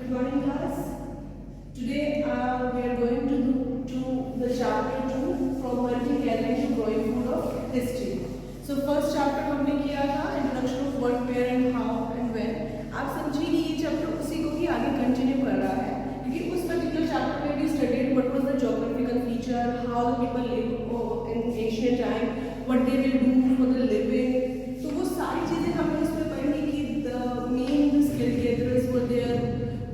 Good morning, class. Today we are going to the chapter 2 from hunting gathering to growing food of history. So first chapter हमने किया था introduction of what, where and how and when. आप समझिए कि ये chapter उसी को ही आगे कंटिन्यू कर रहा है क्योंकि उस पर्टिकुलर चैप्टर में भी studied what was the geographical feature, how the people live in ancient time, what they will do for the living. तो वो सारी चीजें हमने इसमें पढ़ी कि the main skill gatherers were there.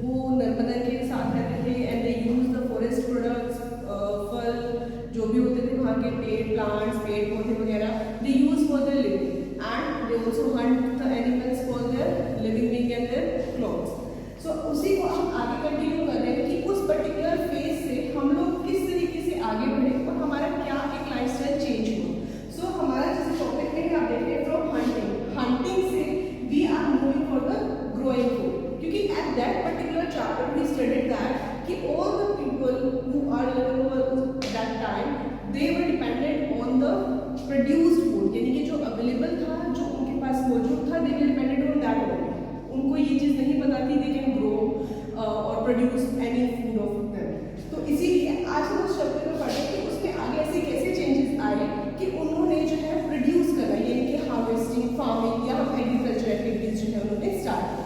वो नर्मदा के साथ रहते थे and they use the forest products, फल जो भी होते थे वहाँ के पेड़ प्लांट्स पेड़ पौधे वगैरह they use for their living and they also hunt the animals for their living being and their clothes. So उसी को हम आगे कंटिन्यू कर रहे हैं कि उस पर्टिकुलर फेज से हम लोग किस तरीके से आगे बढ़े और हमारा क्या एक लाइफस्टाइल चेंज हुआ. सो हमारा जैसे टॉपिक में आप देख रहे हैं फ्रॉम हंटिंग से we are moving for the growing food क्योंकि at that particular chapter we studied that कि all the people who are living over that time they were dependent on the produced food यानी कि जो available था जो उनके पास मौजूद था they were dependent on that only. उनको ये चीज़ नहीं पता थी they can grow or produce any food of them. तो इसीलिए आज हम उस चैप्टर में पढ़े कि उसमें आगे ऐसे कैसे चेंजेस आए कि उन्होंने जो है प्रोड्यूस करा यानी कि हार्वेस्टिंग फार्मिंग या हम एग्रीकल्चर एक्टिविटीज जो है उन्होंने स्टार्ट की.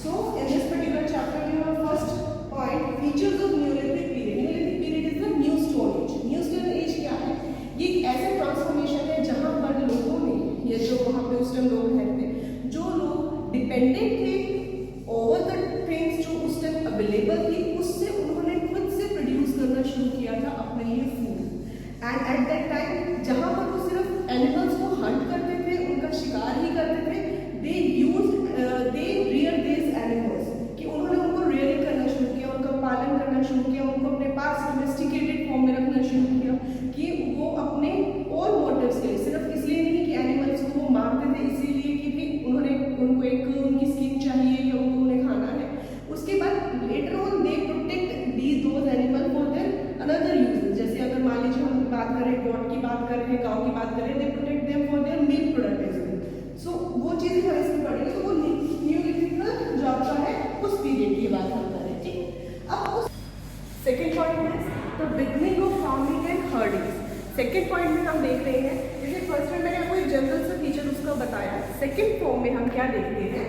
So in this particular chapter we have first point features of Neolithic period. Neolithic period is the new stone age. New stone age क्या है? ये एक ऐसा ट्रांसफॉर्मेशन है जहाँ पर लोगों ने ये जो वहाँ पे उस टाइम लोग रहते जो लोग डिपेंडेंट थे ओवर द थिंग्स जो उस टाइम अवेलेबल थी उससे उन्होंने खुद से प्रोड्यूस करना शुरू किया था अपने लिए food. And at that time जहाँ पर वो सिर्फ एनिमल्स को हंट करते थे उनका शिकार ही करते थे दे रियर दिस एनिमल्स कि उन्होंने उनको रियरिंग करना शुरू किया उनका पालन करना शुरू किया उनको अपने पास डोमेस्टिकेटेड फॉर्म में रखना शुरू किया कि वो अपने और मोटिव्स के लिए सिर्फ इसलिए नहीं कि एनिमल्स को वो मारते थे इसीलिए कि भी उन्होंने उनको एक उनकी स्किन चाहिए या उनको उन्हें खाना है. उसके बाद later on they protect those animal for their another uses. जैसे अगर मान लीजिए हम बात करें गॉड की बात करें काऊ की बात करें they protect them for their milk product as well. So वो चीज़ें हम इसमें पढ़ेंगे तो वो न्यूलिथिकल जो आपका है उस पीरियड की बात हम करें. ठीक. अब उस सेकेंड पॉइंट है the beginning of farming and herding. Second point में हम देख रहे हैं जैसे फर्स्ट में मैंने आपको एक जनरल सा फीचर उसका बताया. सेकेंड फॉर्म में हम क्या देखते हैं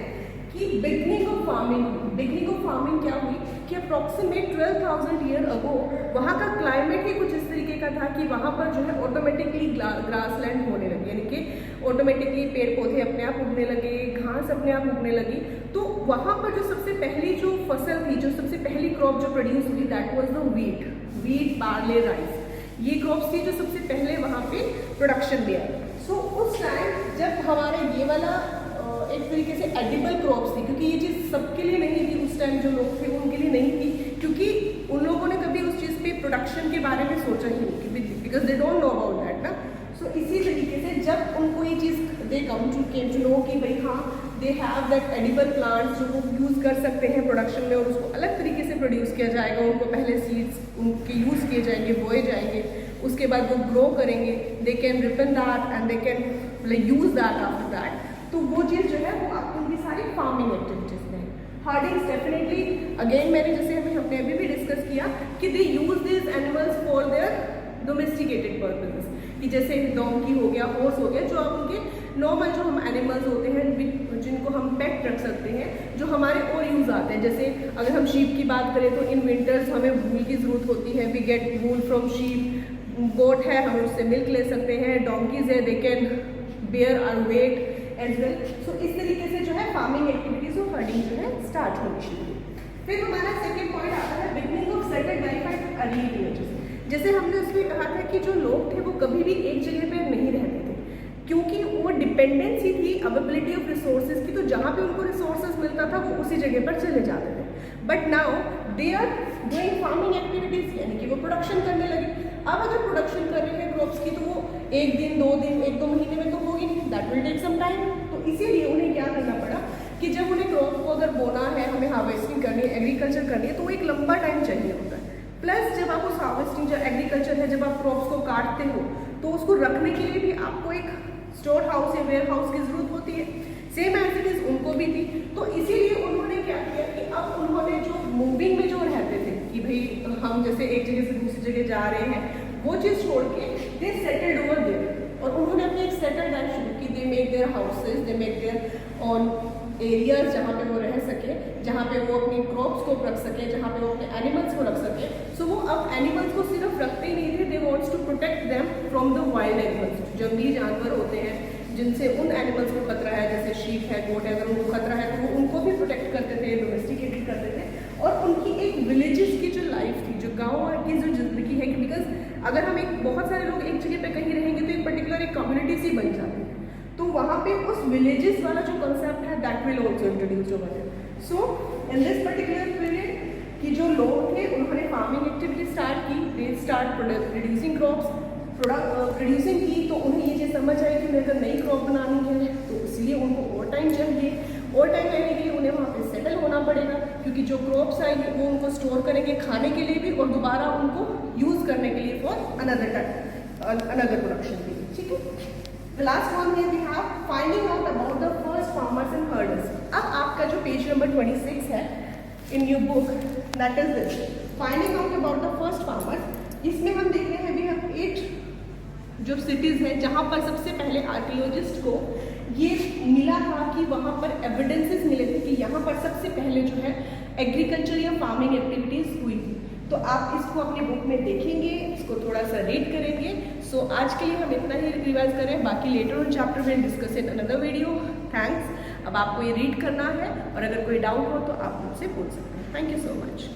कि बिगनिंग ऑफ फार्मिंग क्या हुई कि अप्रॉक्सीमेट 12,000 ईयर अगो वहाँ का क्लाइमेट ही कुछ इस तरीके का था कि वहाँ पर जो है ऑटोमेटिकली ग्रासलैंड होने लगी यानी कि ऑटोमेटिकली पेड़ पौधे अपने आप उगने लगे घास अपने आप उगने लगी. तो वहाँ पर जो सबसे पहली जो फसल थी जो सबसे पहली क्रॉप जो प्रोड्यूस हुई that was the wheat barley rice. ये क्रॉप्स थी जो सबसे पहले वहाँ पे प्रोडक्शन दिया. सो उस टाइम जब हमारे ये वाला एक तरीके से एडिबल क्रॉप्स थी क्योंकि ये चीज़ सबके लिए नहीं थी उस टाइम जो लोग थे उनके लिए नहीं थी क्योंकि उन लोगों ने कभी उस चीज़ पे प्रोडक्शन के बारे में सोचा ही नहीं because they don't know about that ना. सो इसी तरीके से जब उनको ये चीज़ दे कम टू नो कि भाई हाँ they have that edible plants जो वो यूज़ कर सकते हैं प्रोडक्शन में और उसको अलग तरीके से प्रोड्यूस किया जाएगा. उनको पहले सीड्स उनके यूज़ किए जाएंगे बोए जाएंगे उसके बाद वो ग्रो करेंगे they can Ripon that and they can use that after that. तो वो चीज़ जो है वो आपकी उनकी सारी फार्मिंग एक्टिविटीज़ में. हर्डिंग्स डेफिनेटली अगेन मैंने जैसे हमने अभी भी डिस्कस किया कि they use this animals for their domesticated purposes कि जैसे डोंकी हो गया हॉर्स हो गया जो आप उनके नॉर्मल जो हम एनिमल्स होते हैं जिनको हम पेट रख सकते हैं जो हमारे और यूज़ आते हैं. जैसे अगर हम शीप की बात करें तो इन विंटर्स हमें वूल की ज़रूरत होती है we get wool from sheep. Goat है हम उससे मिल्क ले सकते हैं. डोंकीज है they can bear our weight as well. So इस तरीके से जो है फार्मिंग एक्टिविटीज और हर्डिंग जो है स्टार्ट होनी शुरू हुई. फिर हमारा सेकेंड पॉइंट आता है beginning of settled life at early villages. जैसे हमने उसमें कहा था कि जो लोग थे वो कभी भी एक जगह पे नहीं रहते थे क्योंकि वो डिपेंडेंसी थी अवेलेबिलिटी ऑफ रिसोर्सेज की. तो जहाँ पे उनको रिसोर्सेज मिलता था वो उसी जगह पर चले जाते थे. But now they are doing farming activities यानी कि वो प्रोडक्शन करने लगे. अब अगर प्रोडक्शन कर रहे हैं क्रॉप्स की तो वो एक दिन दो दिन एक दो महीने में तो होगी नहीं that will take some time. तो इसीलिए उन्हें क्या करना पड़ा कि जब उन्हें क्रॉप को अगर बोना है हमें हार्वेस्टिंग करनी है एग्रीकल्चर करनी है तो वो एक लंबा टाइम चाहिए होता है. प्लस जब आप उस हार्वेस्टिंग जो एग्रीकल्चर है जब आप क्रॉप्स को काटते हो तो उसको रखने के लिए भी आपको एक स्टोर हाउस या वेयर हाउस की जरूरत होती है. सेम एज इट इज उनको भी थी. तो इसीलिए उन्होंने क्या किया कि अब उन्होंने जो हम जैसे एक जगह से दूसरी जगह जा रहे हैं, वो चीज़ छोड़ के दे सेटल्ड ओवर देयर, और उन्होंने अपनी एक सेटल्ड लाइफ शुरू की। They make their houses, they make their on areas जहाँ पे वो रह सके, जहाँ पे वो अपनी क्रॉप्स को रख सके, जहाँ पे वो अपने एनिमल्स को रख सके। सो वो अब एनिमल्स को सिर्फ रखते ही नहीं थे, they wants to protect them from the wild animals. जंगली जानवर होते हैं जिनसे उन एनिमल्स को खतरा है, जैसे शीप है, गोट है, अगर उनको खतरा है तो वो उनको भी प्रोटेक्ट करते थे, डोमेस्टिकेट करते थे। और उनकी एक विलेजेस की जो लाइफ थी, जो गाँव की जो जिंदगी है, बिकॉज अगर हम एक बहुत सारे लोग एक जगह पे कहीं रहेंगे तो एक पर्टिकुलर एक कम्युनिटी सी बन जाती है, तो वहाँ पे उस विलेजेस वाला जो कंसेप्ट है that will also introduce over there. So in this particular period कि जो लोग थे उन्होंने फार्मिंग एक्टिविटी स्टार्ट की, they start producing crops, producing की, तो उन्हें ये चीज़ समझ आई कि मेरे अगर नई क्रॉप बनानी है तो इसलिए उनको और टाइम चाहिए, और टाइम लेने के लिए उन्हें वहाँ पे सेटल होना पड़ेगा, क्योंकि जो क्रॉप्स आएंगे वो उनको स्टोर करेंगे खाने के लिए भी और दोबारा उनको यूज़ करने के लिए फॉर अनदर प्रोडक्शन के लिए। ठीक है, The last one here we have finding out about the first farmers and herders. अब आपका जो पेज नंबर 26 है in your book, that is this, finding out about the first farmers. इसमें हम देख रहे हैं we have 8 जो सिटीज़ हैं जहाँ पर सबसे पहले आर्कियोलॉजिस्ट को ये मिला था कि वहाँ पर एविडेंसेस मिले थे कि यहाँ पर सबसे पहले जो है एग्रीकल्चर या फार्मिंग एक्टिविटीज़ हुई थी। तो आप इसको अपने बुक में देखेंगे, इसको थोड़ा सा रीड करेंगे। सो आज के लिए हम इतना ही रिवाइज करें, बाकी लेटर ऑन चैप्टर में discuss in another video. Thanks. अब आपको ये रीड करना है और अगर कोई डाउट हो तो आप मुझसे पूछ सकते हैं। Thank you so much.